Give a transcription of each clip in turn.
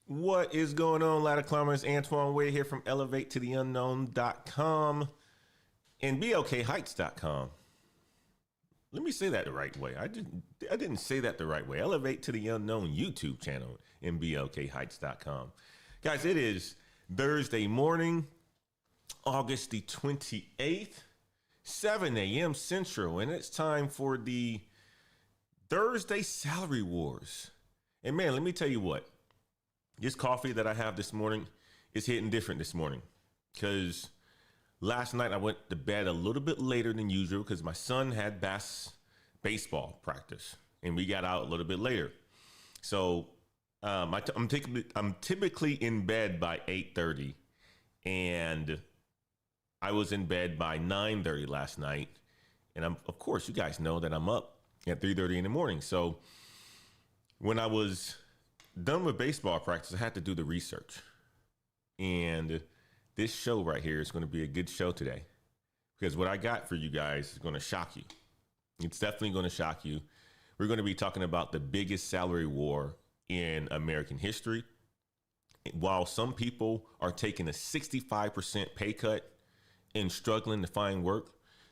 What is going on, ladder climbers? Antoine Wade here from elevatetotheunknown.com and BLKHeights.com. Let me say that the right way. I didn't say that the right way. Elevate to the Unknown YouTube channel and BLKHeights.com. Guys, it is Thursday morning, August the 28th, 7 a.m. Central, and it's time for the Thursday Salary Wars. And man, let me tell you what. This coffee that I have this morning is hitting different this morning because last night I went to bed a little bit later than usual because my son had baseball practice and we got out a little bit later. So I'm typically in bed by 8:30, and I was in bed by 9:30 last night. And of course, you guys know that I'm up at 3:30 in the morning. So when I was done with baseball practice, I had to do the research. And this show right here is going to be a good show today because what I got for you guys is going to shock you. It's definitely going to shock you. We're going to be talking about the biggest salary war in American history. While some people are taking a 65% pay cut and struggling to find work,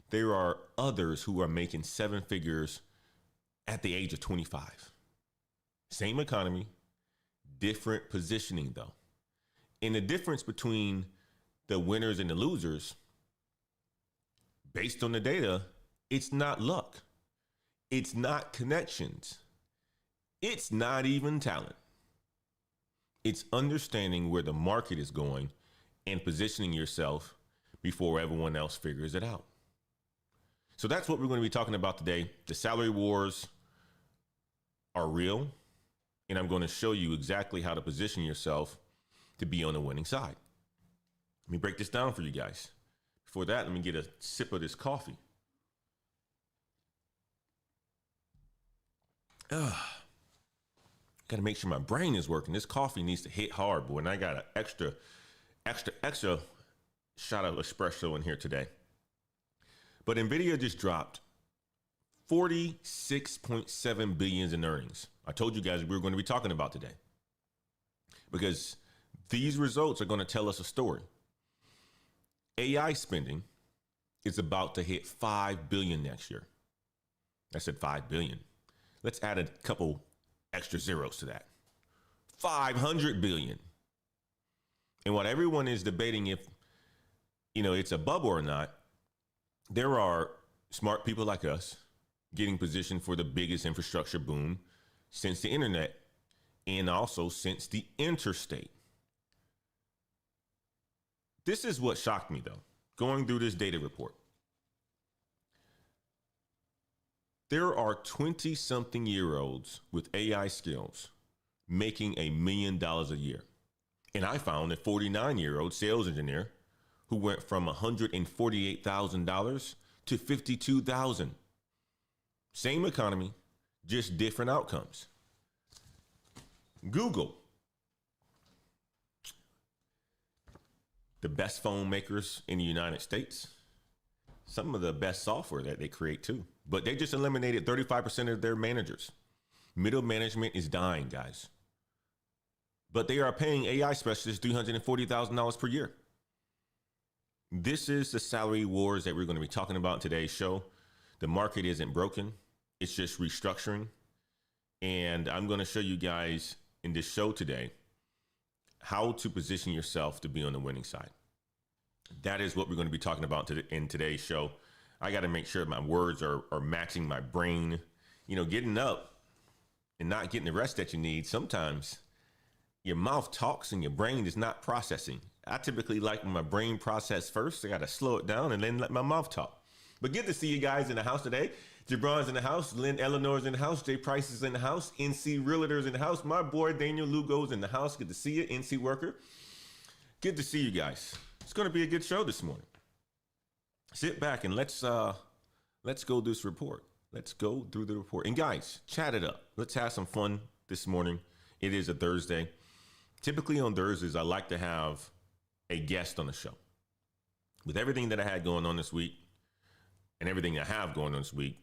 there are others who are making seven figures at the age of 25. Same economy, different positioning though. And the difference between the winners and the losers, based on the data, it's not luck. It's not connections. It's not even talent. It's understanding where the market is going and positioning yourself before everyone else figures it out. So that's what we're going to be talking about today. The salary wars are real. And I'm going to show you exactly how to position yourself to be on the winning side. Let me break this down for you guys. Before that, let me get a sip of this coffee. Got to make sure my brain is working. This coffee needs to hit hard, boy. And I got an extra shot of espresso in here today. But Nvidia just dropped 46.7 billion in earnings. I told you guys we were going to be talking about today because these results are going to tell us a story. AI spending is about to hit 5 billion next year. I said 5 billion. Let's add a couple extra zeros to that. 500 billion. And what everyone is debating if, it's a bubble or not, there are smart people like us getting positioned for the biggest infrastructure boom since the internet and also since the interstate. This is what shocked me though, going through this data report. There are 20-something-year-olds with AI skills making $1 million a year. And I found a 49-year-old sales engineer who went from $148,000 to $52,000. Same economy, just different outcomes. Google, the best phone makers in the United States, some of the best software that they create too, but they just eliminated 35% of their managers. Middle management is dying, guys. But they are paying AI specialists $340,000 per year. This is the salary wars that we're going to be talking about in today's show. The market isn't broken. It's just restructuring. And I'm going to show you guys in this show today how to position yourself to be on the winning side. That is what we're going to be talking about in today's show. I got to make sure my words are matching my brain. Getting up and not getting the rest that you need. Sometimes your mouth talks and your brain is not processing. I typically like when my brain process first. I got to slow it down and then let my mouth talk. But good to see you guys in the house today. Jabron's in the house. Lynn Eleanor's in the house. Jay Price is in the house. NC Realtor's in the house. My boy Daniel Lugo's in the house. Good to see you, NC Worker. Good to see you guys. It's going to be a good show this morning. Sit back and let's go through this report. Let's go through the report. And guys, chat it up. Let's have some fun this morning. It is a Thursday. Typically on Thursdays, I like to have a guest on the show. With everything that I had going on this week and everything I have going on this week,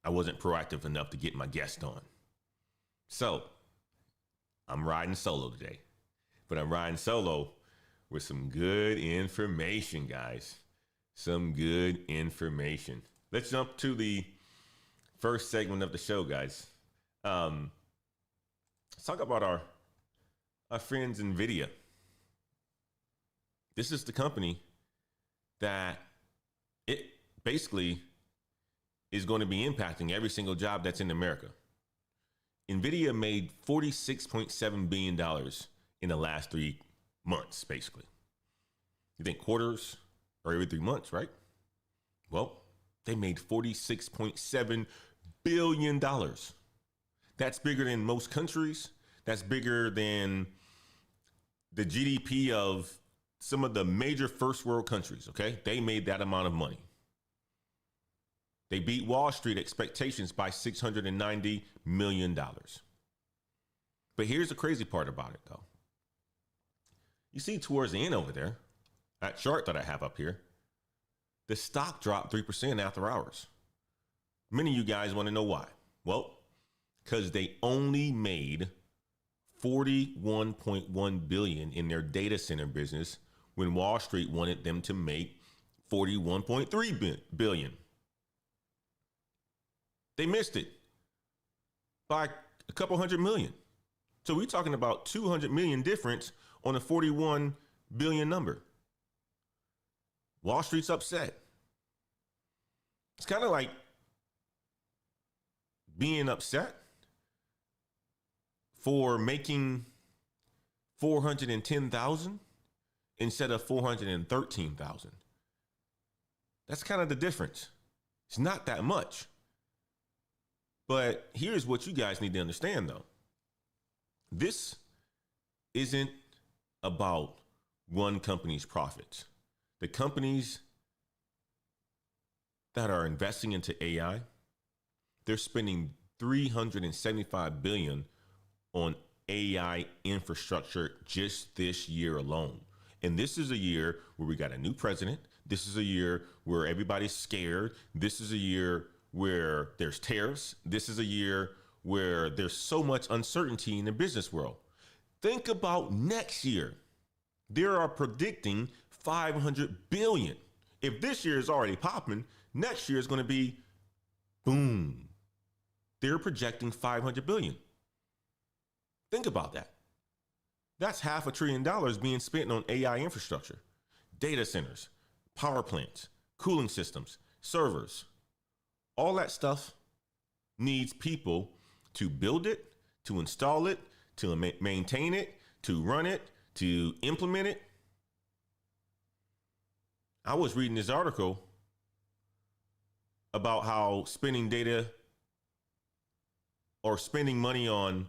I wasn't proactive enough to get my guest on. So I'm riding solo today, but I'm riding solo with some good information, guys. Some good information. Let's jump to the first segment of the show, guys. Let's talk about our friends Nvidia. This is the company that it basically is going to be impacting every single job that's in America. Nvidia made $46.7 billion in the last 3 months, basically. You think quarters or every 3 months, right? Well, they made $46.7 billion. That's bigger than most countries. That's bigger than the GDP of some of the major first world countries, okay? They made that amount of money. They beat Wall Street expectations by $690 million. But here's the crazy part about it, though. You see towards the end over there, that chart that I have up here, the stock dropped 3% after hours. Many of you guys want to know why. Well, because they only made $41.1 billion in their data center business when Wall Street wanted them to make $41.3 billion. They missed it by a couple hundred million. So we're talking about 200 million difference on a 41 billion number. Wall Street's upset. It's kind of like being upset for making 410,000 instead of 413,000. That's kind of the difference. It's not that much. But here's what you guys need to understand, though. This isn't about one company's profits. The companies that are investing into AI, they're spending $375 billion on AI infrastructure just this year alone. And this is a year where we got a new president. This is a year where everybody's scared. This is a year where there's tariffs. This is a year where there's so much uncertainty in the business world. Think about next year. They are predicting $500 billion. If this year is already popping, next year is going to be boom. They're projecting $500 billion. Think about that. That's $500 billion being spent on AI infrastructure, data centers, power plants, cooling systems, servers. All that stuff needs people to build it, to install it, to maintain it, to run it, to implement it. I was reading this article about how spending data or spending money on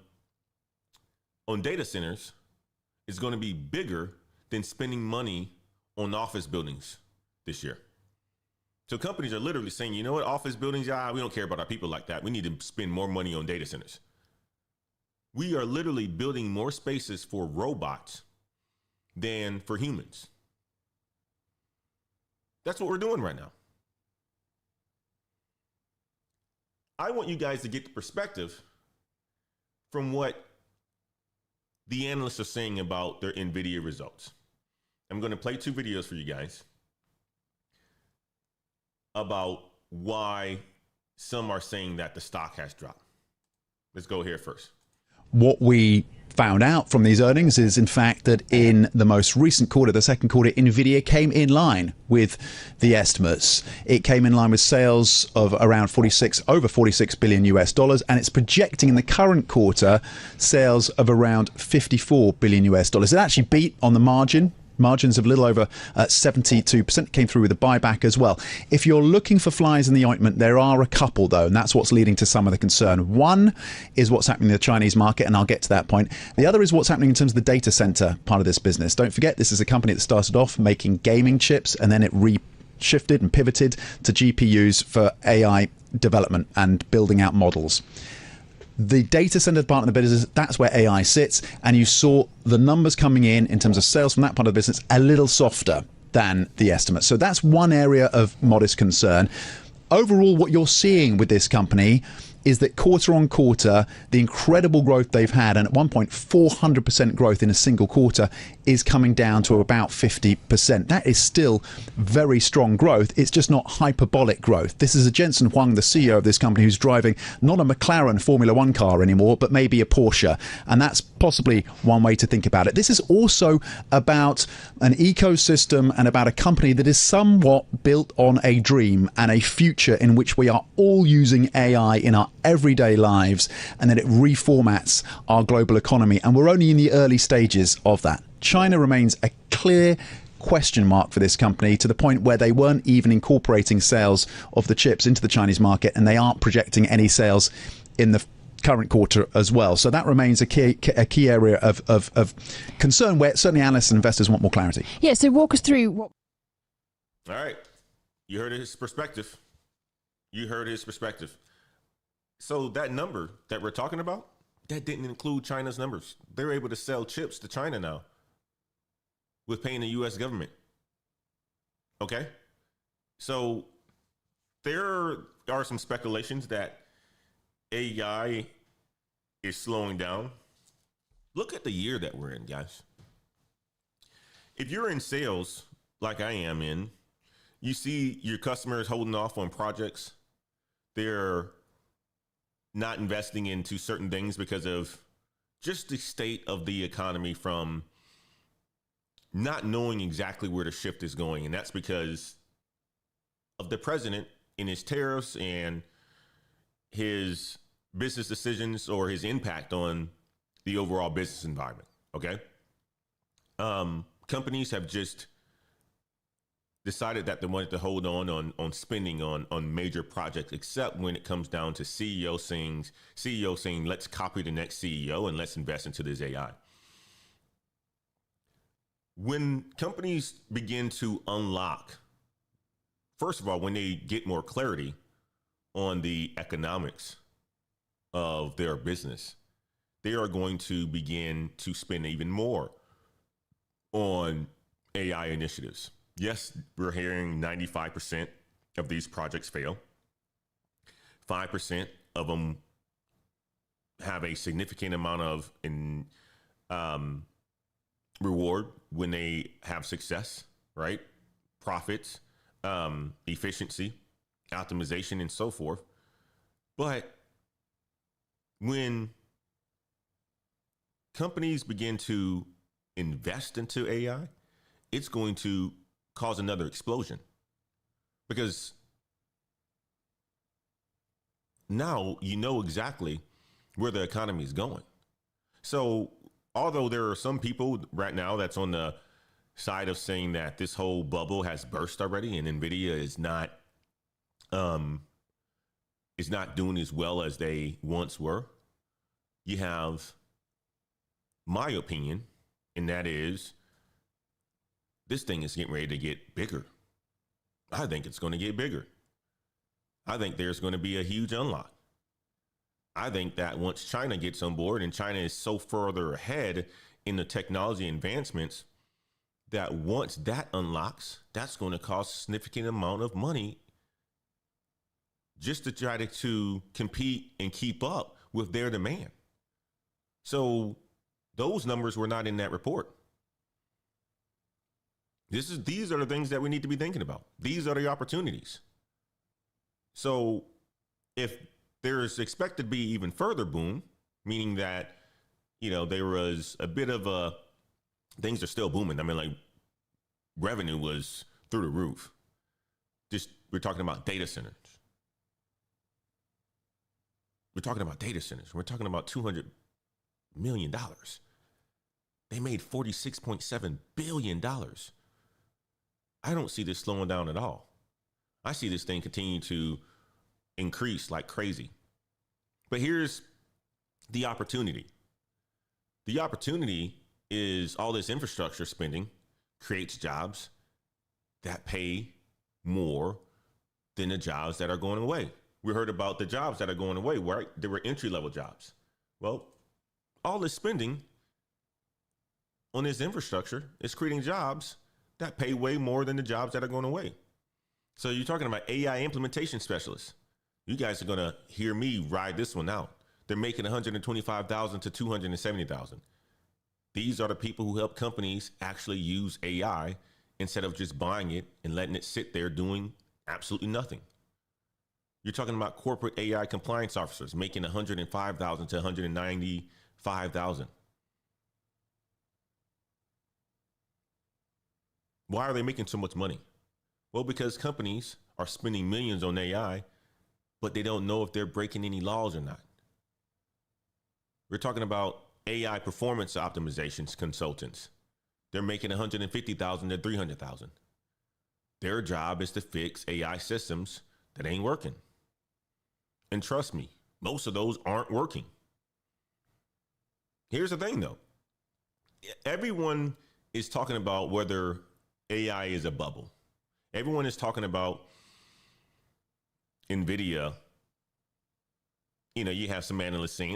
data centers is going to be bigger than spending money on office buildings this year. So companies are literally saying, you know what, office buildings, we don't care about our people like that. We need to spend more money on data centers. We are literally building more spaces for robots than for humans. That's what we're doing right now. I want you guys to get the perspective from what the analysts are saying about their Nvidia results. I'm going to play 2 videos for you guys about why some are saying that the stock has dropped. Let's go here first. What we found out from these earnings is, in fact, that in the most recent quarter, the second quarter, Nvidia came in line with the estimates. It came in line with sales of around over 46 billion US dollars, and it's projecting in the current quarter sales of around 54 billion US dollars. It actually beat on the margins of a little over 72%, came through with a buyback as well. If you're looking for flies in the ointment, there are a couple though, and that's what's leading to some of the concern. One is what's happening in the Chinese market, and I'll get to that point. The other is what's happening in terms of the data center part of this business. Don't forget, this is a company that started off making gaming chips, and then it shifted and pivoted to GPUs for AI development and building out models. The data center part of the business, that's where AI sits, and you saw the numbers coming in terms of sales from that part of the business a little softer than the estimates. So that's one area of modest concern. Overall, what you're seeing with this company is that quarter on quarter, the incredible growth they've had, and at one point 400% growth in a single quarter, is coming down to about 50%. That is still very strong growth. It's just not hyperbolic growth. This is a Jensen Huang, the CEO of this company, who's driving not a McLaren Formula One car anymore, but maybe a Porsche. And that's possibly one way to think about it. This is also about an ecosystem and about a company that is somewhat built on a dream and a future in which we are all using AI in our everyday lives, and then it reformats our global economy. And we're only in the early stages of that. China remains a clear question mark for this company, to the point where they weren't even incorporating sales of the chips into the Chinese market, and they aren't projecting any sales in the current quarter as well. So that remains a key area of concern, where certainly analysts and investors want more clarity. Yeah, so walk us through what... All right. You heard his perspective. So that number that we're talking about, that didn't include China's numbers. They're able to sell chips to China now with paying the U.S. government. Okay? So there are some speculations that AI is slowing down. Look at the year that we're in, guys. If you're in sales, like I am in, you see your customers holding off on projects. They're not investing into certain things because of just the state of the economy, from not knowing exactly where the shift is going. And that's because of the president and his tariffs and his business decisions, or his impact on the overall business environment. Okay. Companies have just decided that they wanted to hold on spending on major projects, except when it comes down to CEO saying, let's copy the next CEO and let's invest into this AI. When companies begin to unlock, first of all, when they get more clarity on the economics of their business, they are going to begin to spend even more on AI initiatives. Yes, we're hearing 95% of these projects fail. 5% of them have a significant amount of reward when they have success, right? Profits, efficiency, optimization, and so forth. But when companies begin to invest into AI, it's going to cause another explosion, because now you know exactly where the economy is going. So although there are some people right now that's on the side of saying that this whole bubble has burst already and Nvidia is not doing as well as they once were, you have my opinion, and that is, this thing is getting ready to get bigger. I think it's going to get bigger. I think there's going to be a huge unlock. I think that once China gets on board, and China is so further ahead in the technology advancements, that once that unlocks, that's going to cost a significant amount of money just to try to compete and keep up with their demand. So those numbers were not in that report. These are the things that we need to be thinking about. These are the opportunities. So if there's expected to be even further boom, meaning that, there was a bit of things are still booming. I mean, like, revenue was through the roof. We're talking about data centers. We're talking about $200 million. They made $46.7 billion. I don't see this slowing down at all. I see this thing continue to increase like crazy. But here's the opportunity. The opportunity is all this infrastructure spending creates jobs that pay more than the jobs that are going away. We heard about the jobs that are going away, right? There were entry-level jobs. Well, all this spending on this infrastructure is creating jobs that pay way more than the jobs that are going away. So you're talking about AI implementation specialists. You guys are going to hear me ride this one out. They're making 125,000 to 270,000. These are the people who help companies actually use AI instead of just buying it and letting it sit there doing absolutely nothing. You're talking about corporate AI compliance officers making 105,000 to 195,000. Why are they making so much money? Well, because companies are spending millions on AI, but they don't know if they're breaking any laws or not. We're talking about AI performance optimizations consultants. They're making 150,000 to 300,000. Their job is to fix AI systems that ain't working. And trust me, most of those aren't working. Here's the thing though. Everyone is talking about whether AI is a bubble. Everyone is talking about Nvidia. You know, you have some analysts saying,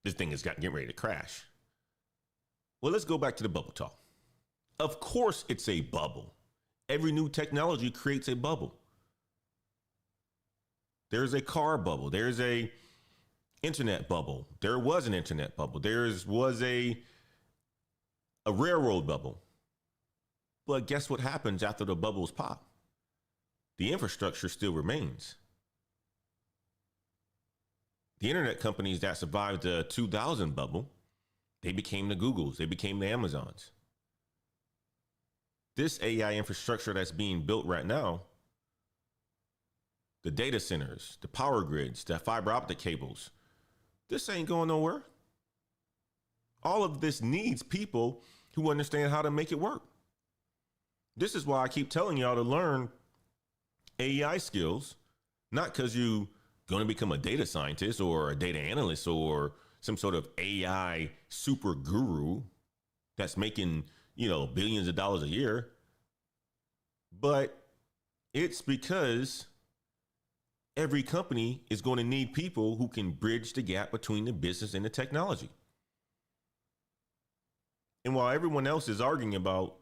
this thing is getting ready to crash. Well, let's go back to the bubble talk. Of course it's a bubble. Every new technology creates a bubble. There's a car bubble. There's a internet bubble. There was an internet bubble. There was a railroad bubble. But guess what happens after the bubbles pop? The infrastructure still remains. The internet companies that survived the 2000 bubble, they became the Googles, they became the Amazons. This AI infrastructure that's being built right now, the data centers, the power grids, the fiber optic cables, this ain't going nowhere. All of this needs people who understand how to make it work. This is why I keep telling y'all to learn AI skills, not because you going to become a data scientist or a data analyst or some sort of AI super guru that's making, billions of dollars a year. But it's because every company is going to need people who can bridge the gap between the business and the technology. And while everyone else is arguing about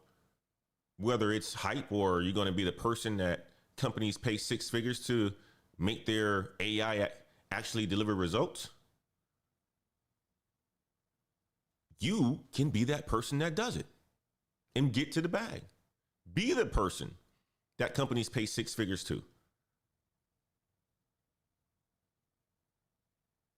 whether it's hype or you're going to be the person that companies pay six figures to make their AI actually deliver results, you can be that person that does it and get to the bag. Be the person that companies pay six figures to.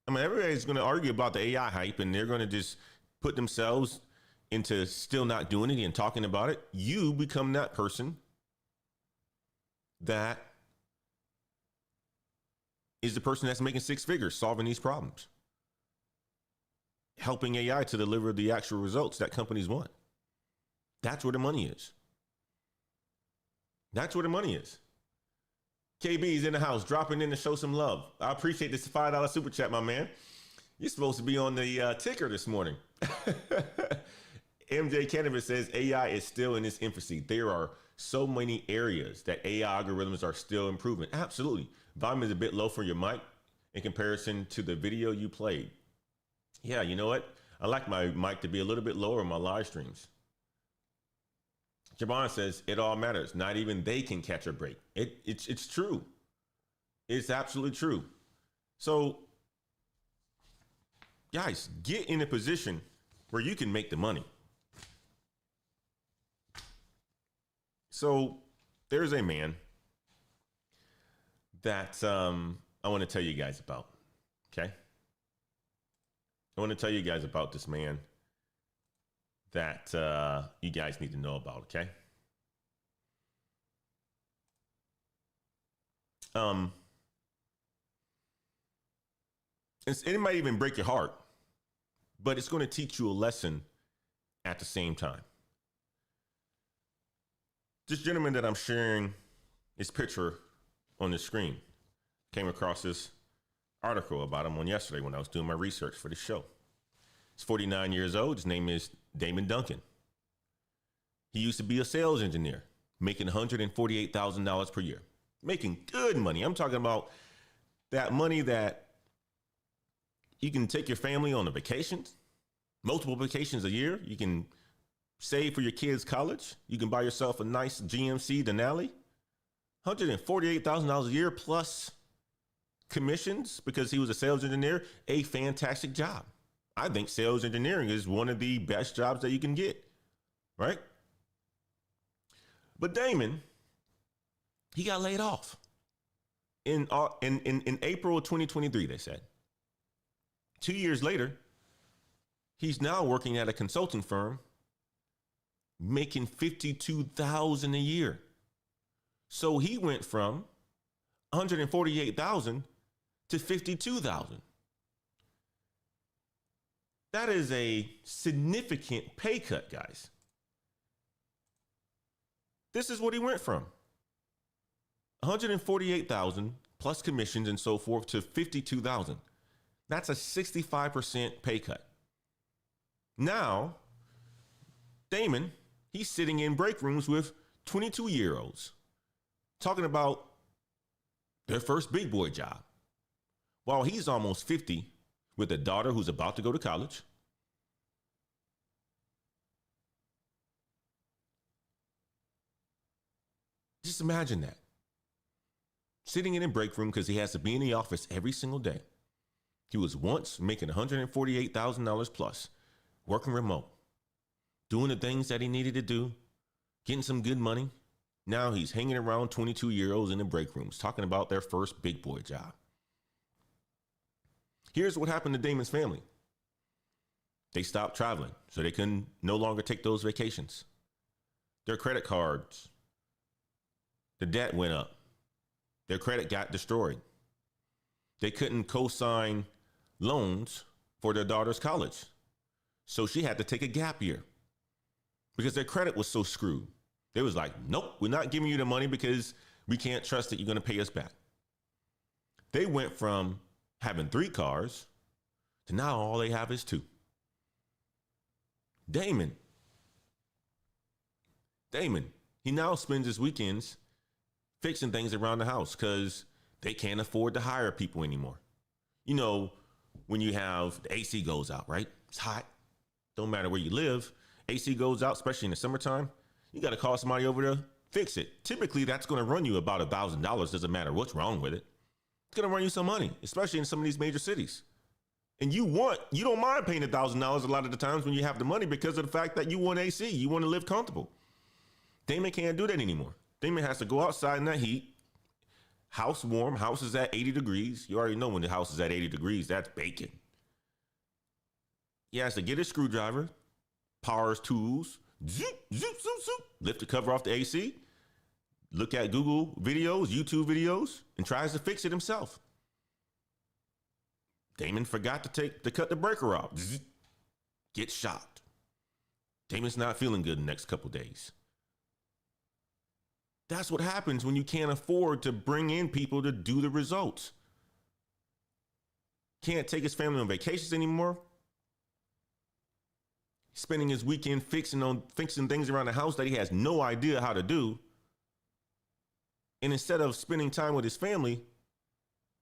I mean, everybody's going to argue about the AI hype and they're going to just put themselves into still not doing it and talking about it. You become that person that is the person that's making six figures solving these problems, helping AI to deliver the actual results that companies want. That's where the money is. That's where the money is. KB's in the house, dropping in to show some love. I appreciate this $5 super chat, my man. You're supposed to be on the ticker this morning. MJ Cannabis says AI is still in its infancy. There are so many areas that AI algorithms are still improving. Absolutely. Volume is a bit low for your mic in comparison to the video you played. Yeah, you know what? I like my mic to be a little bit lower on my live streams. Jabon says it all matters. Not even they can catch a break. It's true. It's absolutely true. So, guys, get in a position where you can make the money. So there's a man that I want to tell you guys about. Okay. I want to tell you guys about this man that you guys need to know about. Okay. It might even break your heart, but it's going to teach you a lesson at the same time. This gentleman that I'm sharing his picture on the screen, came across this article about him on yesterday when I was doing my research for the show. He's 49 years old. His name is Damon Duncan. He used to be a sales engineer, making $148,000 per year, making good money. I'm talking about that money that you can take your family on a vacations, multiple vacations a year. You can save for your kids' college. You can buy yourself a nice GMC Denali. $148,000 a year plus commissions because he was a sales engineer, a fantastic job. I think sales engineering is one of the best jobs that you can get, right? But Damon, he got laid off in April of 2023, they said. 2 years later, he's now working at a consulting firm making $52,000 a year. So he went from $148,000 to $52,000. That is a significant pay cut, guys. This is what he went from $148,000 plus commissions and so forth to $52,000. That's a 65% pay cut. Now, Damon, he's sitting in break rooms with 22-year-olds talking about their first big boy job, while he's almost 50 with a daughter who's about to go to college. Just imagine that. Sitting in a break room because he has to be in the office every single day. He was once making $148,000 plus, working remote, doing the things that he needed to do, getting some good money. Now he's hanging around 22-year-olds in the break rooms talking about their first big boy job. Here's what happened to Damon's family. They stopped traveling, so they can no longer take those vacations. Their credit cards, the debt went up. Their credit got destroyed. They couldn't co-sign loans for their daughter's college. So she had to take a gap year because their credit was so screwed. They was like, nope, we're not giving you the money because we can't trust that you're going to pay us back. They went from having 3 cars to now all they have is 2. Damon, he now spends his weekends fixing things around the house because they can't afford to hire people anymore. You know, when you have the AC goes out, right? It's hot. Don't matter where you live. AC goes out, especially in the summertime. You got to call somebody over to fix it. Typically, that's going to run you about $1,000. Doesn't matter what's wrong with it. It's going to run you some money, especially in some of these major cities. And you don't mind paying $1,000 a lot of the times when you have the money because of the fact that you want AC. You want to live comfortable. Damon can't do that anymore. Damon has to go outside in that heat. House warm. House is at 80 degrees. You already know when the house is at 80 degrees, that's baking. He has to get his screwdriver, power his tools, zoop, zoop, zoop, zoop, lift the cover off the AC, look at Google videos, YouTube videos, and tries to fix it himself. Damon forgot to cut the breaker off. Zzz, get shot. Damon's not feeling good the next couple days. That's what happens when you can't afford to bring in people to do the results. Can't take his family on vacations anymore. Spending his weekend fixing things around the house that he has no idea how to do. And instead of spending time with his family,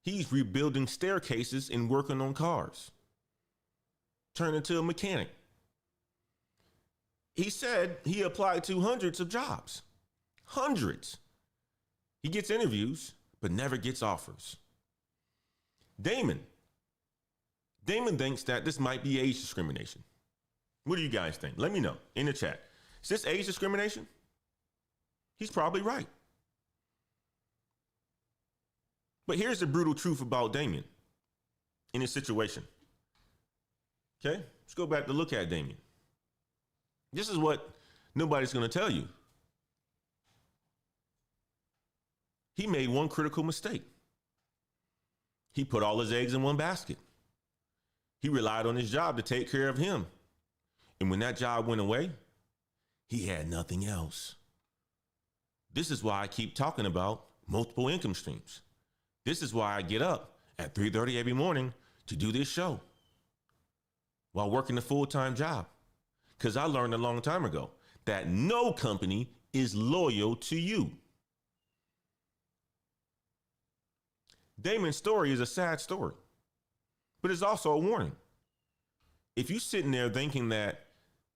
he's rebuilding staircases and working on cars. Turned into a mechanic. He said he applied to hundreds of jobs. Hundreds. He gets interviews, but never gets offers. Damon thinks that this might be age discrimination. What do you guys think? Let me know in the chat. Is this age discrimination? He's probably right. But here's the brutal truth about Damon in his situation. Okay, let's go back to look at Damon. This is what nobody's going to tell you. He made one critical mistake. He put all his eggs in one basket. He relied on his job to take care of him. And when that job went away, he had nothing else. This is why I keep talking about multiple income streams. This is why I get up at 3:30 every morning to do this show while working a full-time job. Because I learned a long time ago that no company is loyal to you. Damon's story is a sad story, but it's also a warning. If you're sitting there thinking that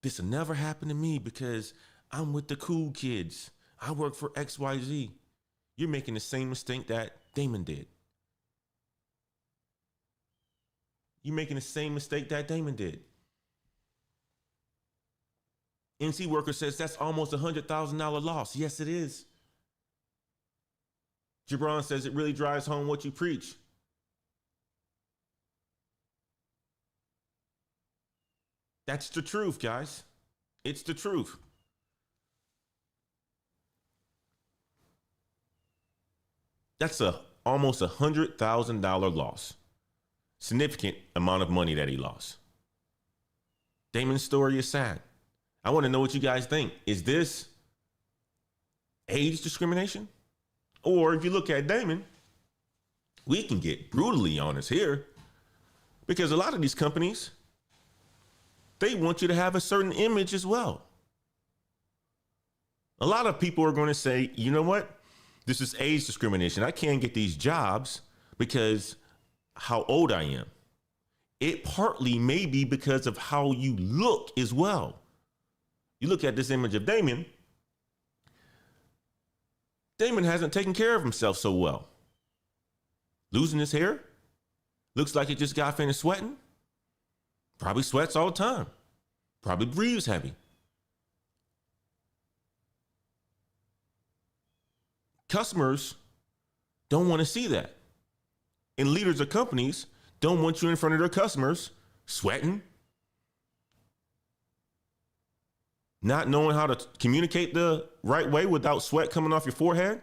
this will never happen to me because I'm with the cool kids, I work for XYZ, you're making the same mistake that Damon did. You're making the same mistake that Damon did. NC Worker says that's almost $100,000 loss. Yes, it is. Gibran says it really drives home what you preach. That's the truth, guys. It's the truth. That's almost $100,000 loss. Significant amount of money that he lost. Damon's story is sad. I want to know what you guys think. Is this age discrimination? Or if you look at Damon, we can get brutally honest here, because a lot of these companies, they want you to have a certain image as well. A lot of people are going to say, you know what? This is age discrimination. I can't get these jobs because how old I am. It partly may be because of how you look as well. You look at this image of Damon. Damon hasn't taken care of himself so well. Losing his hair. Looks like he just got finished sweating. Probably sweats all the time. Probably breathes heavy. Customers don't want to see that. And leaders of companies don't want you in front of their customers sweating, not knowing how to communicate the right way without sweat coming off your forehead,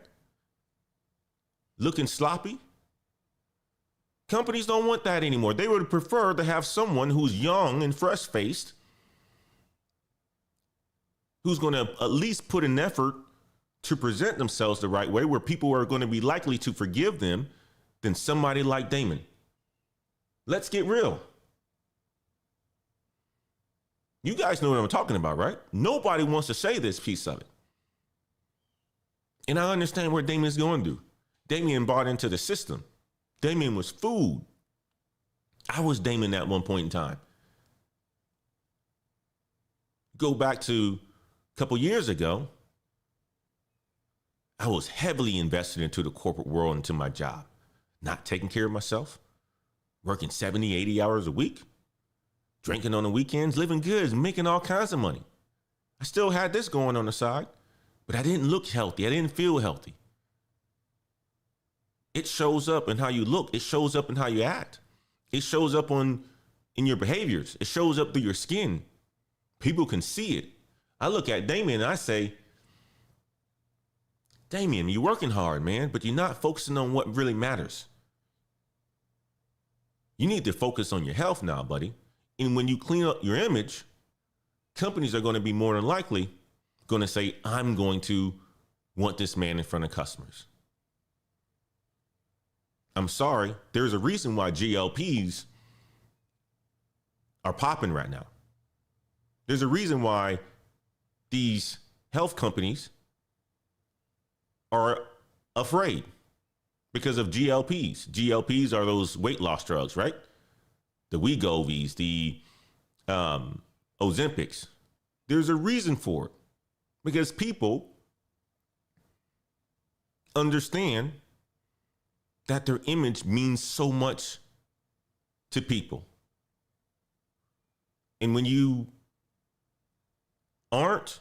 looking sloppy. Companies don't want that anymore. They would prefer to have someone who's young and fresh-faced, who's going to at least put an effort to present themselves the right way, where people are going to be likely to forgive them, than somebody like Damon. Let's get real. You guys know what I'm talking about, right? Nobody wants to say this piece of it. And I understand where Damon's going to. Damon bought into the system. Damon was food. I was Damon at one point in time. Go back to a couple years ago, I was heavily invested into the corporate world, into my job, not taking care of myself, working 70, 80 hours a week, drinking on the weekends, living good, making all kinds of money. I still had this going on the side, but I didn't look healthy. I didn't feel healthy. It shows up in how you look. It shows up in how you act. It shows up in your behaviors. It shows up through your skin. People can see it. I look at Damon and I say, Damien, you're working hard, man, but you're not focusing on what really matters. You need to focus on your health now, buddy. And when you clean up your image, companies are going to be more than likely going to say, I'm going to want this man in front of customers. I'm sorry. There's a reason why GLPs are popping right now. There's a reason why these health companies are afraid, because of GLPs. GLPs are those weight loss drugs, right? The Wegovy's, the Ozempics. There's a reason for it, because people understand that their image means so much to people. And when you aren't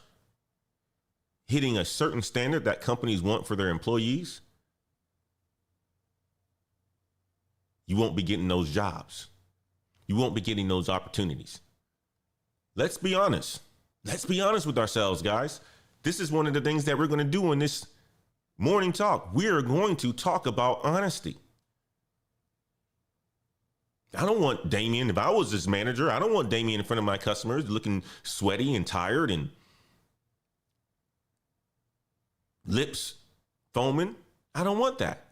hitting a certain standard that companies want for their employees, you won't be getting those jobs. You won't be getting those opportunities. Let's be honest. Let's be honest with ourselves, guys. This is one of the things that we're going to do in this morning talk. We are going to talk about honesty. I don't want Damien, if I was his manager, I don't want Damien in front of my customers looking sweaty and tired and lips foaming. I don't want that.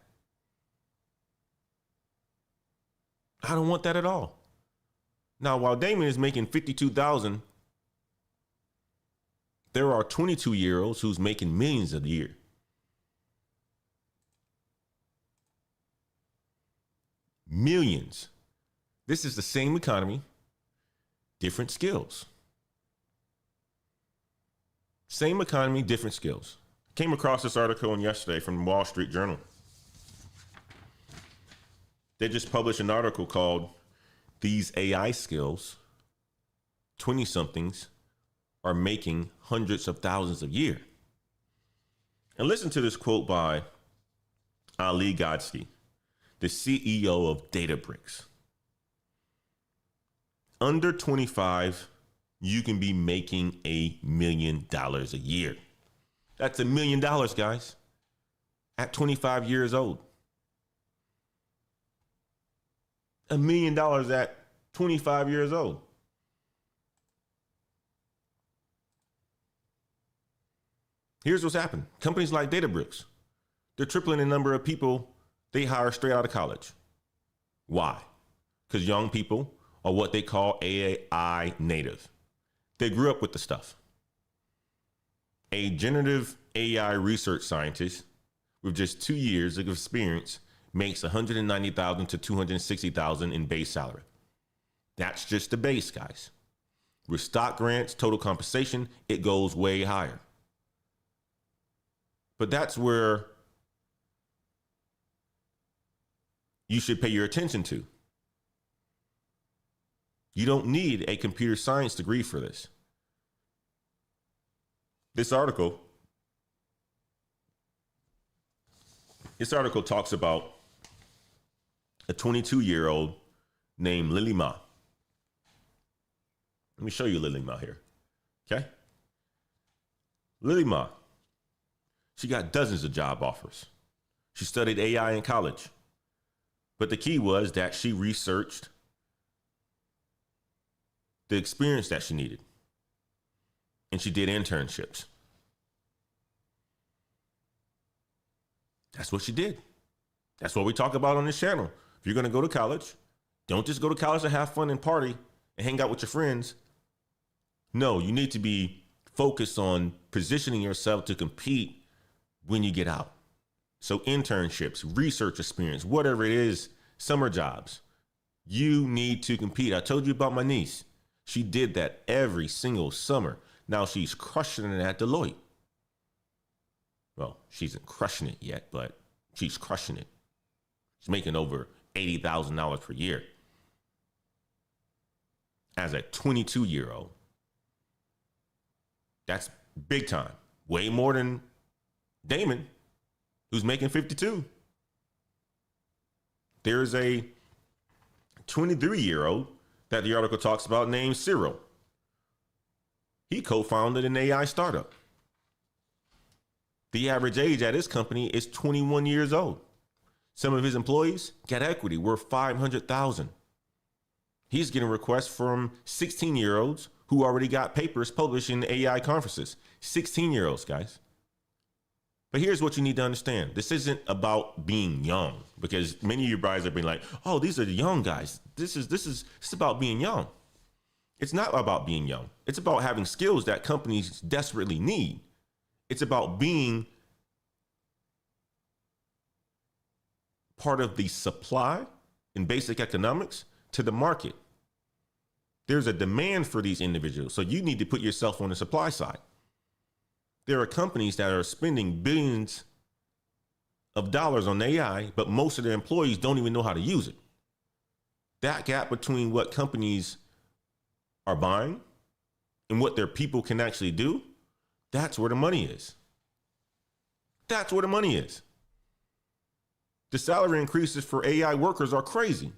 I don't want that at all. Now, while Damon is making $52,000, there are 22-year-olds who's making millions a year. Millions. This is the same economy, different skills. Same economy, different skills. Came across this article yesterday from Wall Street Journal. They just published an article called these AI skills, 20-somethings are making hundreds of thousands a year. And listen to this quote by Ali Godsky, the CEO of Databricks. Under 25, you can be making $1 million a year. That's $1 million, guys, at 25 years old. $1 million at 25 years old. Here's what's happened. Companies like Databricks, they're tripling the number of people they hire straight out of college. Why? Because young people are what they call AI native. They grew up with the stuff. A generative AI research scientist with just 2 years of experience makes $190,000 to $260,000 in base salary. That's just the base, guys. With stock grants, total compensation, it goes way higher. But that's where you should pay your attention to. You don't need a computer science degree for this. This article talks about a 22-year-old named Lily Ma. Let me show you Lily Ma here. Okay? Lily Ma, she got dozens of job offers. She studied AI in college. But the key was that she researched the experience that she needed. And she did internships. That's what she did. That's what we talk about on this channel. If you're going to go to college, don't just go to college to have fun and party and hang out with your friends. No, you need to be focused on positioning yourself to compete when you get out. So internships, research experience, whatever it is, summer jobs, you need to compete. I told you about my niece. She did that every single summer. Now she's crushing it at Deloitte. Well, she isn't crushing it yet, but she's crushing it. She's making over $80,000 per year as a 22-year-old. That's big time. Way more than Damon, who's making 52. There's a 23-year-old that the article talks about named Cyril. He co-founded an AI startup. The average age at his company is 21 years old. Some of his employees got equity worth $500,000. He's getting requests from 16-year-olds who already got papers published in AI conferences. 16-year-olds, guys. But here's what you need to understand. This isn't about being young, because many of you guys have been like, oh, these are the young guys. This is about being young. It's not about being young. It's about having skills that companies desperately need. It's about being part of the supply in basic economics to the market. There's a demand for these individuals. So you need to put yourself on the supply side. There are companies that are spending billions of dollars on AI, but most of their employees don't even know how to use it. That gap between what companies are buying and what their people can actually do, that's where the money is. That's where the money is. The salary increases for AI workers are crazy.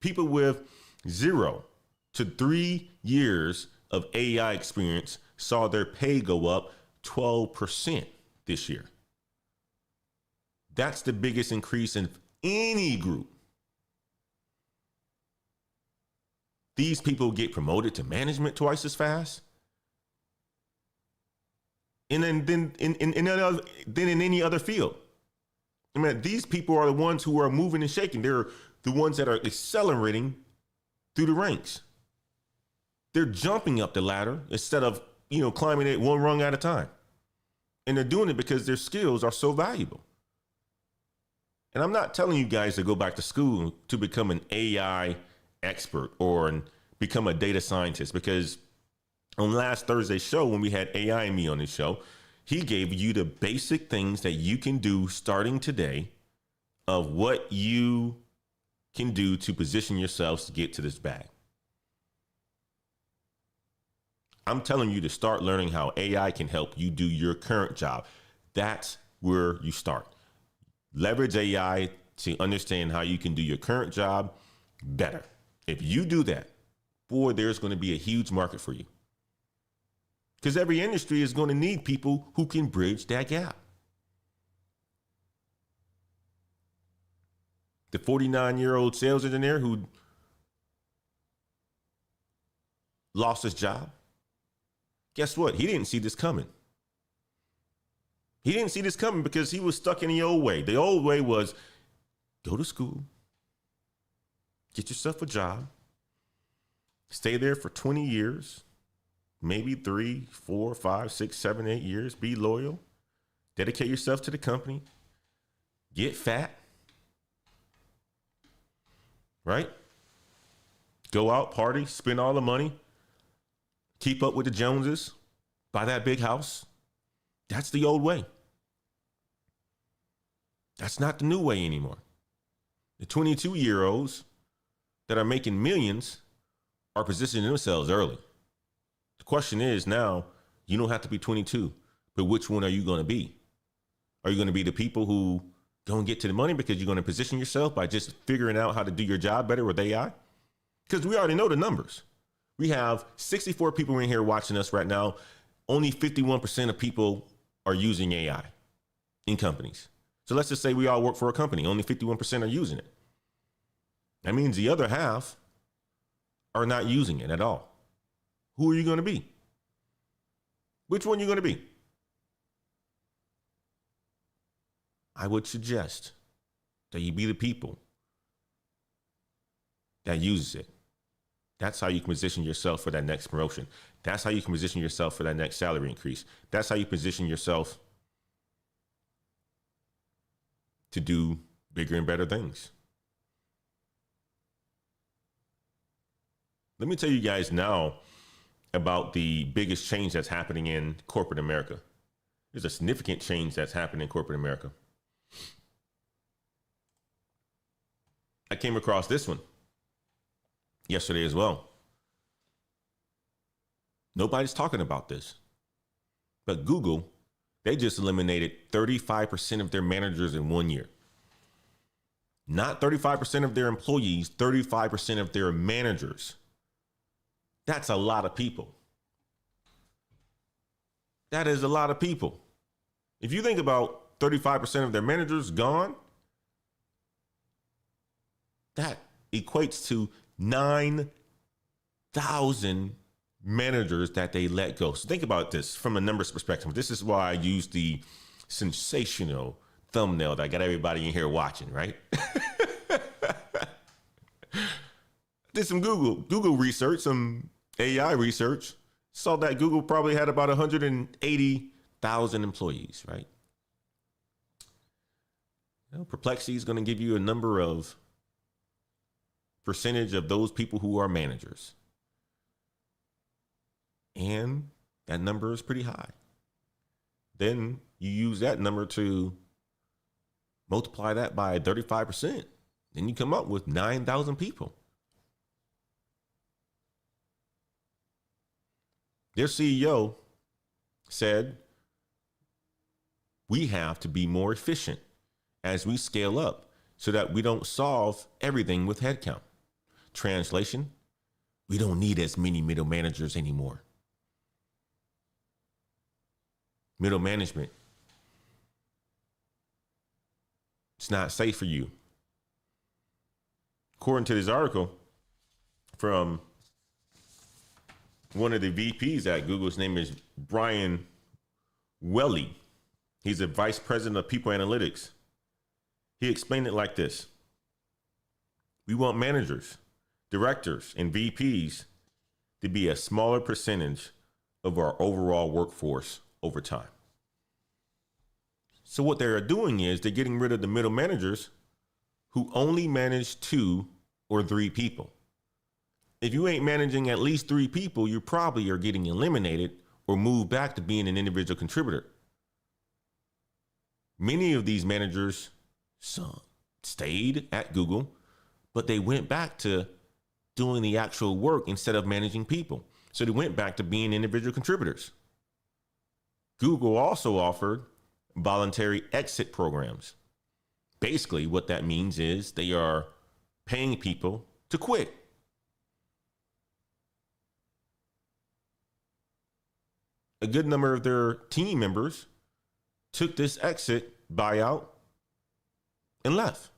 People with 0 to 3 years of AI experience saw their pay go up 12% this year. That's the biggest increase in any group. These people get promoted to management twice as fast. And then in any other field. I mean, these people are the ones who are moving and shaking. They're the ones that are accelerating through the ranks. They're jumping up the ladder instead of, climbing it one rung at a time. And they're doing it because their skills are so valuable. And I'm not telling you guys to go back to school to become an AI expert or become a data scientist, because on last Thursday's show, when we had AI and me on this show, he gave you the basic things that you can do starting today of what you can do to position yourselves to get to this bag. I'm telling you to start learning how AI can help you do your current job. That's where you start. Leverage AI to understand how you can do your current job better. If you do that, boy, there's going to be a huge market for you. Because every industry is going to need people who can bridge that gap. The 49-year-old sales engineer who lost his job, guess what? He didn't see this coming. He didn't see this coming because he was stuck in the old way. The old way was go to school, get yourself a job, stay there for 20 years, maybe 3, 4, 5, 6, 7, 8 years, be loyal, dedicate yourself to the company, get fat, right? Go out, party, spend all the money, keep up with the Joneses, buy that big house. That's the old way. That's not the new way anymore. The 22-year-olds that are making millions are positioning themselves early. The question is now, you don't have to be 22, but which one are you going to be? Are you going to be the people who don't get to the money because you're going to position yourself by just figuring out how to do your job better with AI? Because we already know the numbers. We have 64 people in here watching us right now. Only 51% of people are using AI in companies. So let's just say we all work for a company. Only 51% are using it. That means the other half are not using it at all. Who are you going to be? Which one are you going to be? I would suggest that you be the people that uses it. That's how you can position yourself for that next promotion. That's how you can position yourself for that next salary increase. That's how you position yourself to do bigger and better things. Let me tell you guys now about the biggest change that's happening in corporate America. There's a significant change that's happening in corporate America. I came across this one yesterday as well. Nobody's talking about this, but Google, they just eliminated 35% of their managers in 1 year. Not 35% of their employees, 35% of their managers. That's a lot of people. That is a lot of people. If you think about 35% of their managers gone, that equates to 9,000 managers that they let go. So think about this from a numbers perspective. This is why I use the sensational thumbnail that got everybody in here watching, right? Did some Google research, some AI research, saw that Google probably had about 180,000 employees, right? You know, Perplexity is going to give you a number of percentage of those people who are managers. And that number is pretty high. Then you use that number to multiply that by 35%. Then you come up with 9,000 people. Their CEO said, we have to be more efficient as we scale up so that we don't solve everything with headcount. Translation, we don't need as many middle managers anymore. Middle management, it's not safe for you. According to this article from one of the VPs at Google, his name is Brian Welly. He's a vice president of people analytics. He explained it like this. We want managers, directors, and VPs to be a smaller percentage of our overall workforce over time. So what they're doing is they're getting rid of the middle managers who only manage 2 or 3 people. If you ain't managing at least 3 people, you probably are getting eliminated or moved back to being an individual contributor. Many of these managers, some stayed at Google, but they went back to doing the actual work instead of managing people. So they went back to being individual contributors. Google also offered voluntary exit programs. Basically, what that means is they are paying people to quit. A good number of their team members took this exit buyout and left.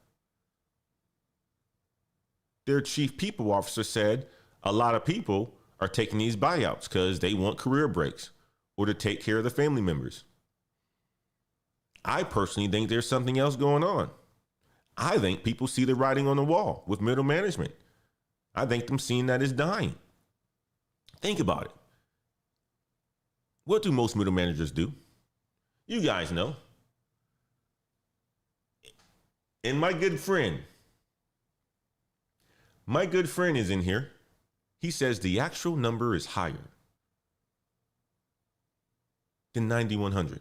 Their chief people officer said a lot of people are taking these buyouts because they want career breaks or to take care of the family members. I personally think there's something else going on. I think people see the writing on the wall with middle management. I think them seeing that is dying. Think about it. What do most middle managers do? You guys know. And my good friend is in here. He says the actual number is higher than 9,100.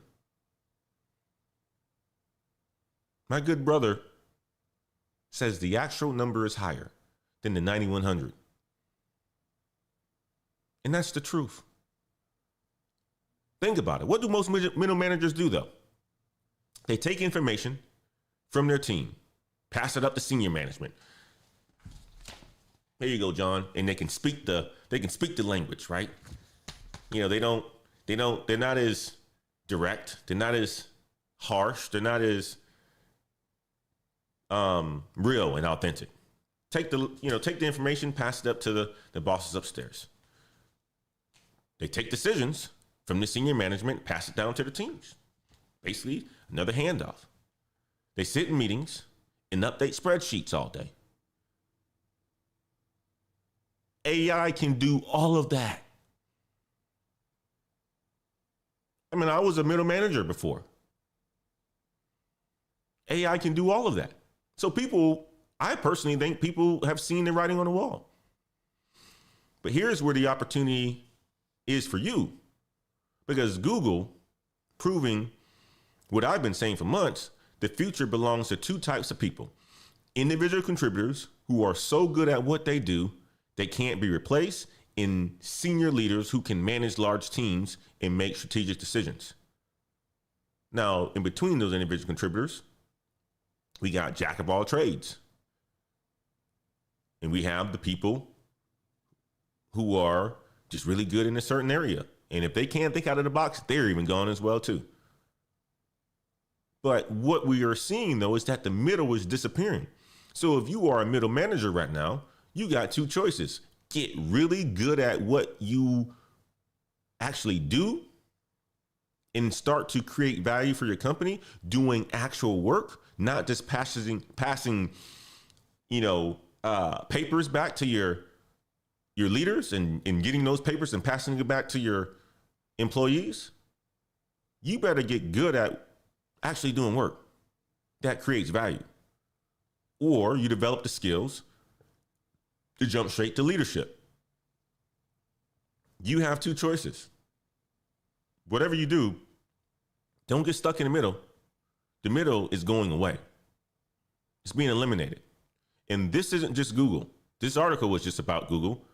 My good brother says the actual number is higher than the 9,100. And that's the truth. Think about it. What do most middle managers do, though? They take information from their team, pass it up to senior management. Here you go, John. And they can speak the language, right? You know, they're not as direct. They're not as harsh. They're not as real and authentic. Take the information, pass it up to the bosses upstairs. They take decisions from the senior management, pass it down to the teams. Basically, another handoff. They sit in meetings and update spreadsheets all day. AI can do all of that. I mean, I was a middle manager before. AI can do all of that. So I personally think people have seen the writing on the wall. But here's where the opportunity is for you. Because Google, proving what I've been saying for months, the future belongs to two types of people. Individual contributors who are so good at what they do, they can't be replaced, and senior leaders who can manage large teams and make strategic decisions. Now, in between those individual contributors, we got jack of all trades. And we have the people who are just really good in a certain area. And if they can't think out of the box, they're even gone as well, too. But what we are seeing, though, is that the middle is disappearing. So if you are a middle manager right now, you got two choices. Get really good at what you actually do and start to create value for your company, doing actual work, not just passing papers back to your leaders and getting those papers and passing it back to your employees. You better get good at actually doing work that creates value. Or you develop the skills to jump straight to leadership. You have two choices. Whatever you do, don't get stuck in the middle. The middle is going away. It's being eliminated. And this isn't just Google. This article was just about Google.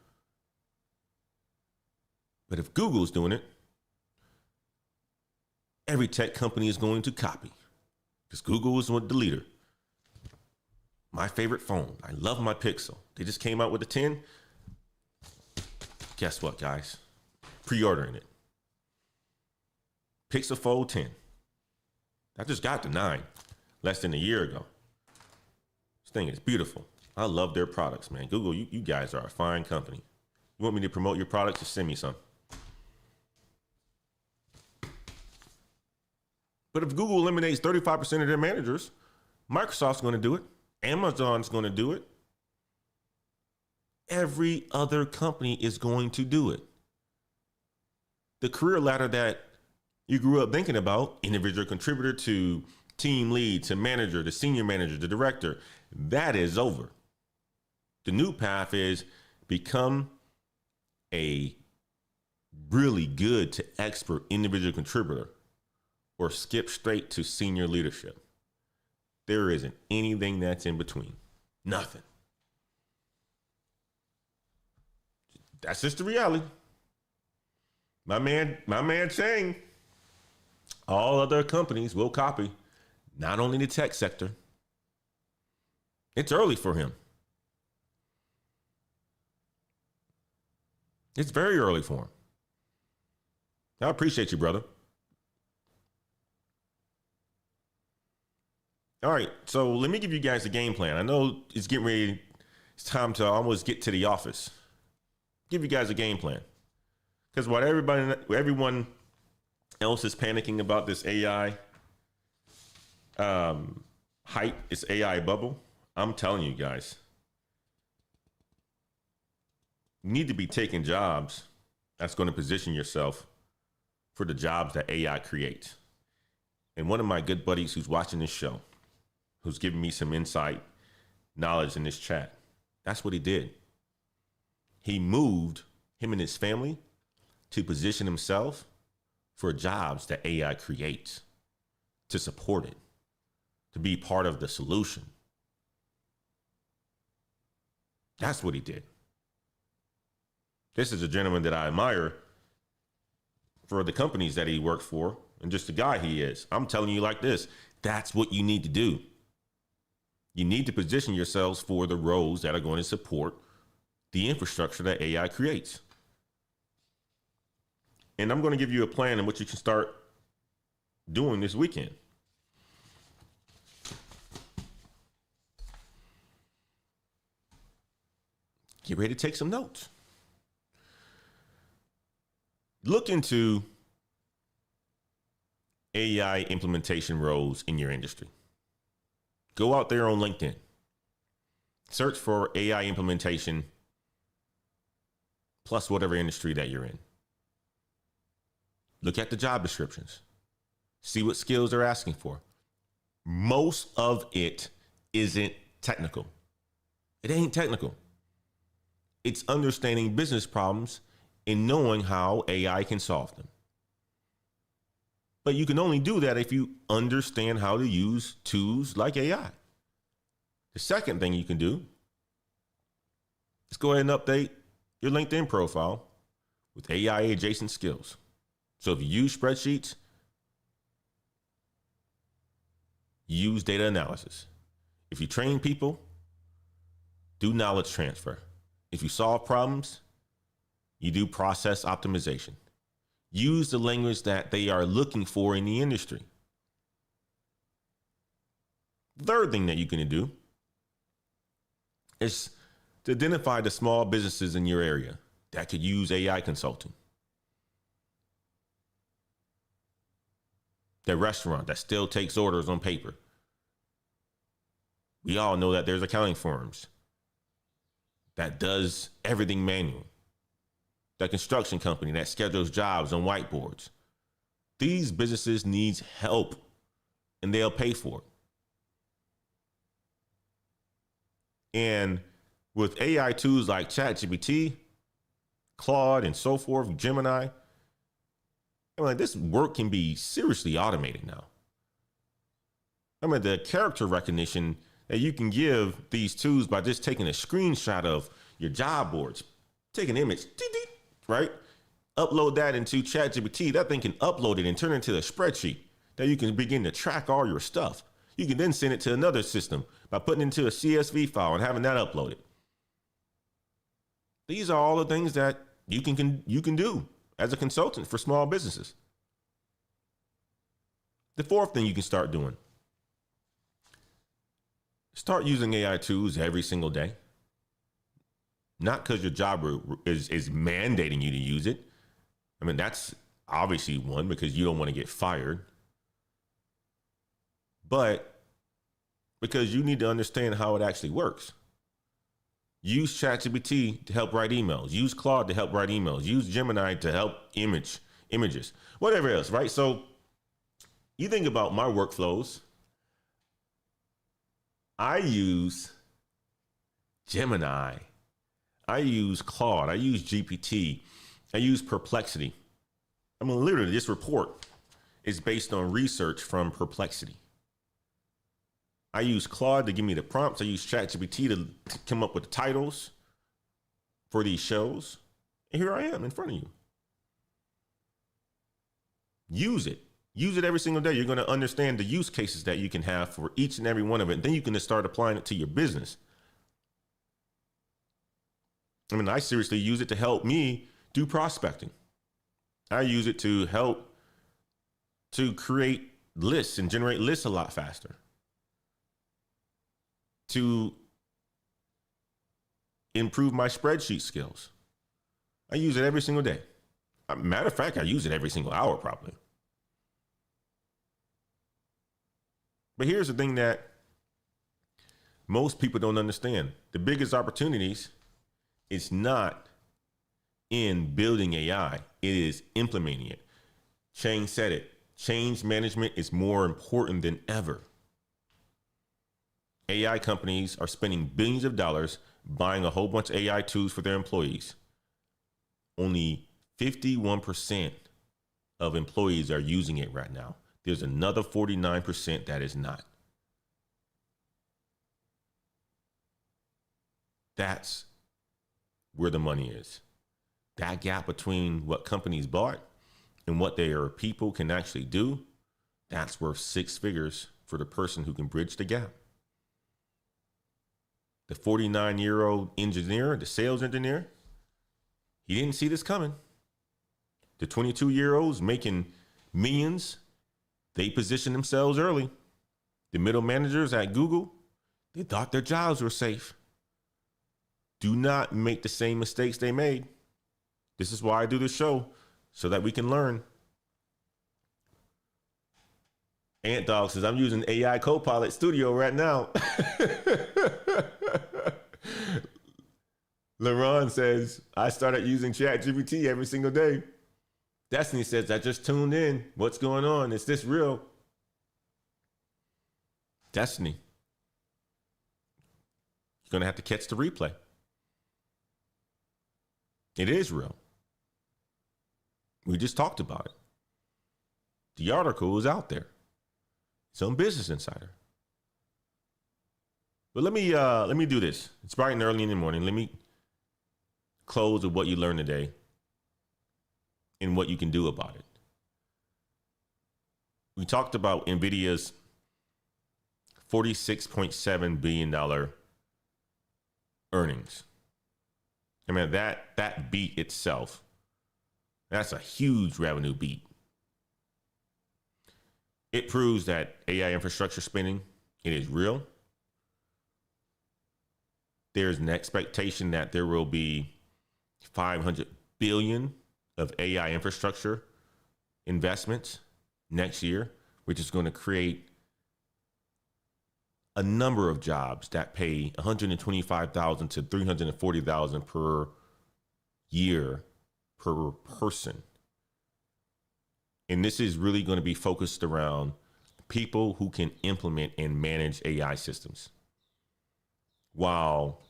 But if Google's doing it, every tech company is going to copy. Because Google is the leader. My favorite phone. I love my Pixel. They just came out with the 10. Guess what, guys? Pre-ordering it. Pixel Fold 10. I just got the 9 less than a year ago. This thing is beautiful. I love their products, man. Google, you guys are a fine company. You want me to promote your products? Just send me some. But if Google eliminates 35% of their managers, Microsoft's going to do it. Amazon's going to do it. Every other company is going to do it. The career ladder that you grew up thinking about, individual contributor to team lead, to manager, to senior manager, to director, that is over. The new path is become a really good to expert individual contributor or skip straight to senior leadership. There isn't anything that's in between. Nothing. That's just the reality. My man saying all other companies will copy, not only the tech sector. It's early for him. It's very early for him. I appreciate you, brother. All right, so let me give you guys a game plan. I know it's getting ready. It's time to almost get to the office. Give you guys a game plan. Because what everyone else is panicking about this AI hype, this AI bubble, I'm telling you guys, you need to be taking jobs that's going to position yourself for the jobs that AI creates. And one of my good buddies who's watching this show, who's giving me some insight, knowledge in this chat, that's what he did. He moved him and his family to position himself for jobs that AI creates, to support it, to be part of the solution. That's what he did. This is a gentleman that I admire for the companies that he worked for and just the guy he is. I'm telling you like this, that's what you need to do. You need to position yourselves for the roles that are going to support the infrastructure that AI creates. And I'm going to give you a plan in which you can start doing this weekend. Get ready to take some notes. Look into AI implementation roles in your industry. Go out there on LinkedIn. Search for AI implementation plus whatever industry that you're in. Look at the job descriptions. See what skills they're asking for. Most of it isn't technical. It ain't technical. It's understanding business problems and knowing how AI can solve them. But you can only do that if you understand how to use tools like AI. The second thing you can do is go ahead and update your LinkedIn profile with AI adjacent skills. So if you use spreadsheets, use data analysis. If you train people, do knowledge transfer. If you solve problems, you do process optimization. Use the language that they are looking for in the industry. Third thing that you can do is to identify the small businesses in your area that could use AI consulting. The restaurant that still takes orders on paper. We all know that there's accounting firms that does everything manual. The construction company that schedules jobs on whiteboards. These businesses need help and they'll pay for it. And with AI tools like ChatGPT, Claude, and so forth, Gemini, I mean, this work can be seriously automated now. I mean, the character recognition that you can give these tools by just taking a screenshot of your job boards, take an image, right? Upload that into ChatGPT. That thing can upload it and turn it into a spreadsheet that you can begin to track all your stuff. You can then send it to another system by putting it into a CSV file and having that uploaded. These are all the things that you can do as a consultant for small businesses. The fourth thing you can start doing, start using AI tools every single day. Not because your job is mandating you to use it. I mean, that's obviously one, because you don't want to get fired. But because you need to understand how it actually works. Use ChatGPT to help write emails. Use Claude to help write emails. Use Gemini to help images, whatever else, right? So you think about my workflows. I use Gemini. I use Claude. I use GPT. I use Perplexity. I mean, literally, this report is based on research from Perplexity. I use Claude to give me the prompts. I use ChatGPT to come up with the titles for these shows. And here I am in front of you. Use it. Use it every single day. You're going to understand the use cases that you can have for each and every one of it. And then you can just start applying it to your business. I mean, I seriously use it to help me do prospecting. I use it to help to create lists and generate lists a lot faster. To improve my spreadsheet skills. I use it every single day. Matter of fact, I use it every single hour probably. But here's the thing that most people don't understand. The biggest opportunities is not in building AI. It is implementing it. Chang said it. Change management is more important than ever. AI companies are spending billions of dollars buying a whole bunch of AI tools for their employees. Only 51% of employees are using it right now. There's another 49% that is not. That's where the money is. That gap between what companies bought and what their people can actually do, that's worth 6 figures for the person who can bridge the gap. The 49-year-old engineer, the sales engineer, he didn't see this coming. The 22-year-olds making millions, they positioned themselves early. The middle managers at Google, they thought their jobs were safe. Do not make the same mistakes they made. This is why I do this show, so that we can learn. Ant Dog says, I'm using AI Copilot Studio right now. LaRon says, I started using ChatGPT every single day. Destiny says, I just tuned in. What's going on? Is this real? Destiny, you're going to have to catch the replay. It is real. We just talked about it. The article is out there. It's on Business Insider. But let me do this. It's bright and early in the morning. Let me close with what you learned today and what you can do about it. We talked about Nvidia's $46.7 billion earnings. I mean, that beat itself, that's a huge revenue beat. It proves that AI infrastructure spending, it is real. There's an expectation that there will be 500 billion of AI infrastructure investments next year, which is going to create a number of jobs that pay $125,000 to $340,000 per year per person. And this is really going to be focused around people who can implement and manage AI systems. While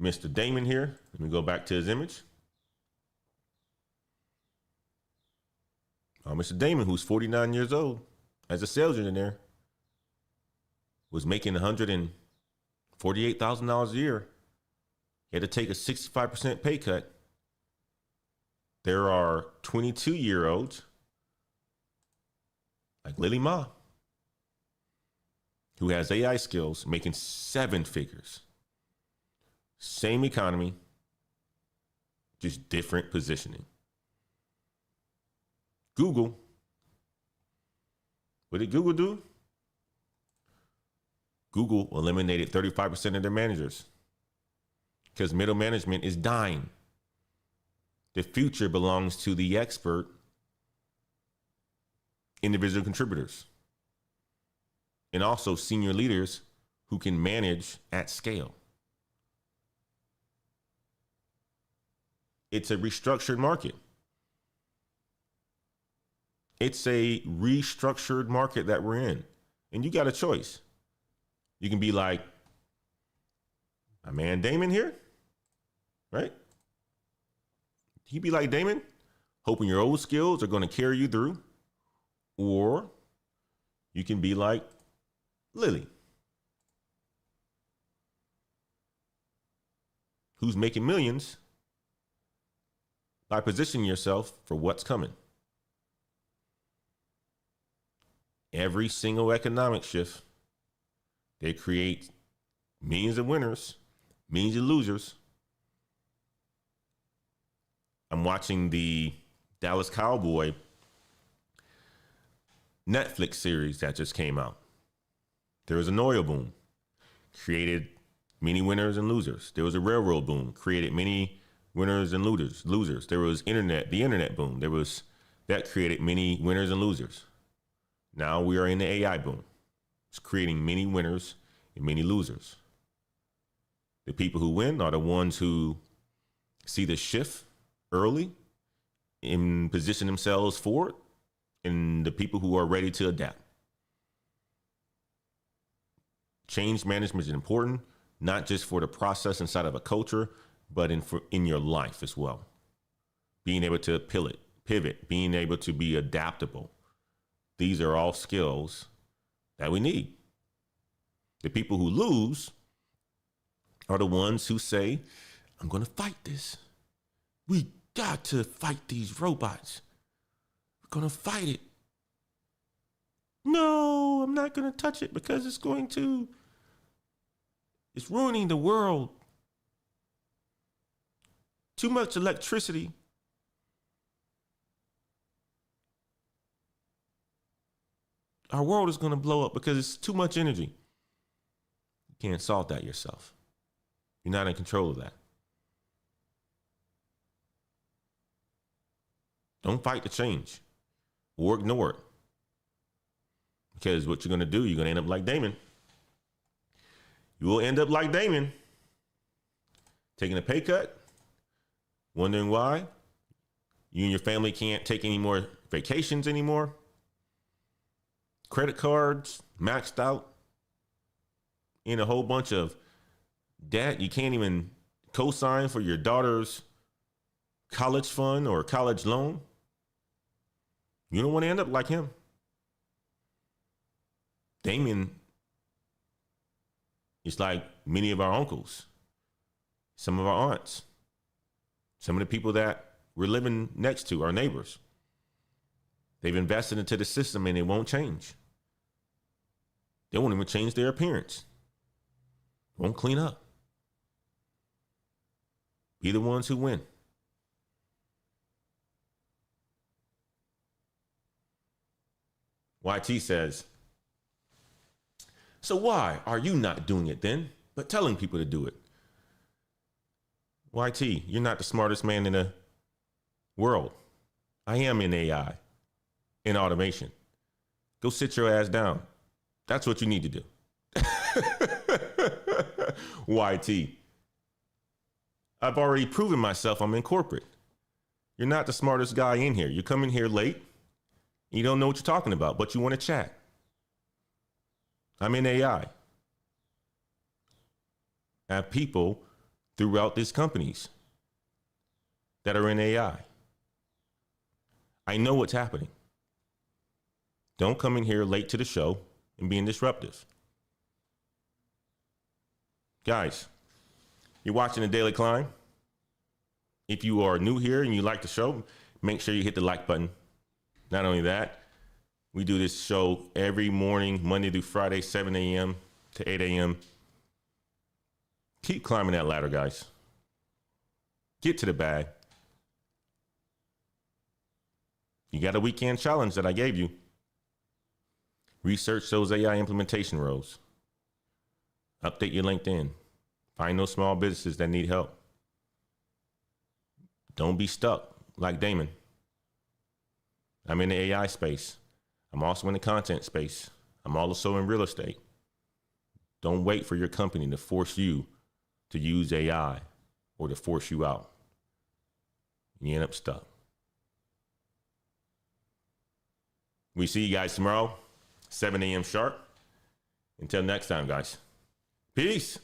Mr. Damon here, let me go back to his image. Mr. Damon, who's 49 years old, as a sales engineer, was making $148,000 a year. He had to take a 65% pay cut. There are 22-year-olds like Lily Ma, who has AI skills, making 7 figures. Same economy, just different positioning. Google, what did Google do? Google eliminated 35% of their managers because middle management is dying. The future belongs to the expert individual contributors and also senior leaders who can manage at scale. It's a restructured market. It's a restructured market that we're in. And you got a choice. You can be like my man Damon here, right? You be like Damon, hoping your old skills are going to carry you through. Or you can be like Lily, who's making millions by positioning yourself for what's coming. Every single economic shift, they create millions of winners, millions of losers. I'm watching the Dallas Cowboy Netflix series that just came out. There was an oil boom, created many winners and losers. There was a railroad boom, created many winners and losers. There was the internet boom. That created many winners and losers. Now we are in the AI boom. It's creating many winners and many losers. The people who win are the ones who see the shift early and position themselves for it, and the people who are ready to adapt. Change management is important, not just for the process inside of a culture, but in your life as well. Being able to pivot, being able to be adaptable. These are all skills that we need. The people who lose are the ones who say, I'm going to fight this. We got to fight these robots. We're going to fight it. No, I'm not going to touch it because it's ruining the world. Too much electricity. Our world is going to blow up because it's too much energy. You can't solve that yourself. You're not in control of that. Don't fight the change or ignore it. Because what you're going to do, you're going to end up like Damon. You will end up like Damon, taking a pay cut, wondering why you and your family can't take any more vacations anymore. Credit cards maxed out in a whole bunch of debt. You can't even co-sign for your daughter's college fund or college loan. You don't want to end up like him. Damon is like many of our uncles, some of our aunts, some of the people that we're living next to, our neighbors. They've invested into the system and it won't change. They won't even change their appearance. Won't clean up. Be the ones who win. YT says, so why are you not doing it then, but telling people to do it? YT, you're not the smartest man in the world. I am in AI, in automation. Go sit your ass down. That's what you need to do. YT, I've already proven myself I'm in corporate. You're not the smartest guy in here. You come in here late. You don't know what you're talking about, but you want to chat. I'm in AI. I have people throughout these companies that are in AI. I know what's happening. Don't come in here late to the show and being disruptive. Guys, you're watching The Daily Climb. If you are new here and you like the show, make sure you hit the like button. Not only that, we do this show every morning, Monday through Friday, 7 a.m. to 8 a.m. Keep climbing that ladder, guys. Get to the bag. You got a weekend challenge that I gave you. Research those AI implementation roles. Update your LinkedIn. Find those small businesses that need help. Don't be stuck like Damon. I'm in the AI space. I'm also in the content space. I'm also in real estate. Don't wait for your company to force you to use AI or to force you out. You end up stuck. We see you guys tomorrow, 7 a.m. sharp. Until next time, guys. Peace.